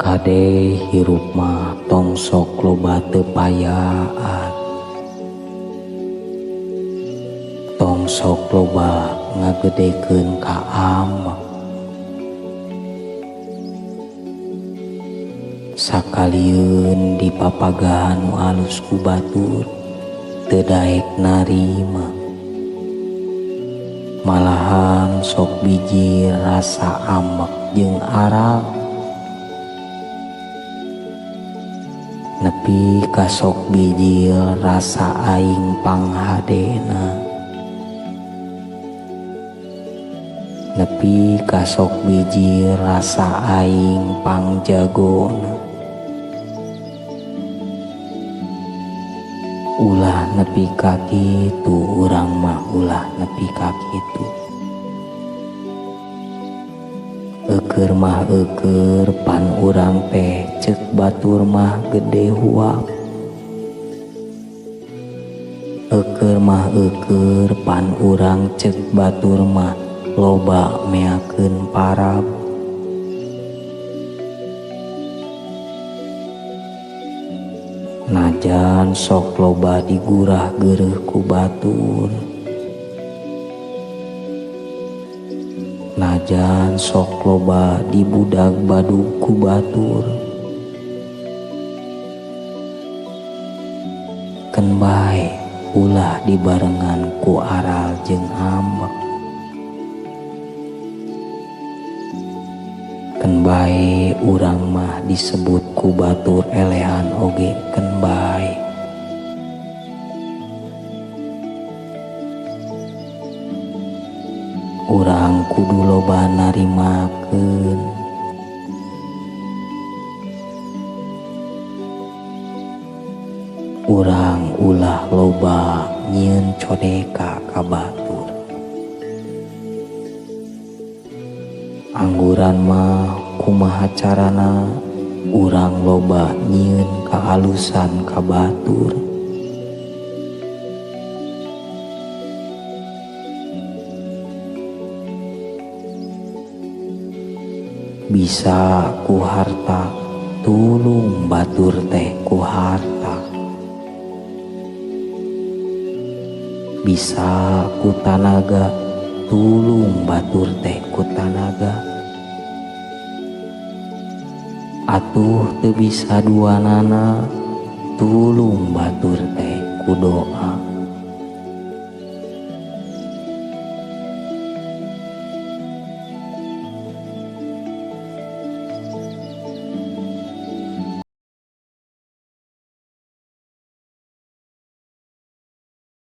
Kade hirup mah tong sok loba teu payaan, tong sok loba ngagedekeun ka amek, sakalieun dipapagahan nu alus ku batur teu daek narima, malahan sok biji rasa amek jeung aral, nepi ka sok biji rasa aing panghadena, nepi ka sok biji rasa aing pangjagona, ulah nepi ka kitu urang mah ulah nepi ka kitu. Eukeur mah eukeur pan urang teh ceuk batur mah gede huap, eukeur mah eukeur pan urang ceuk batur mah loba meakeun parab. Najan sok loba digurah geureuh ku batur, najan sok loba dibudag badug ku batur, keun bae ulah dibarengan ku aral jeung amek, keun bae urang mah disebut ku batur elehan oge keun bae. Urang kudu loba narimakeun, urang ulah loba nyieun codeka ka batur. Angguran mah kumaha carana urang loba nyieun kaalusan ka batur, bisa ku harta tulung batur teh ku harta, bisa ku tanaga tulung batur teh ku tanaga, atuh teu bisa duanana tulung batur teh ku doa.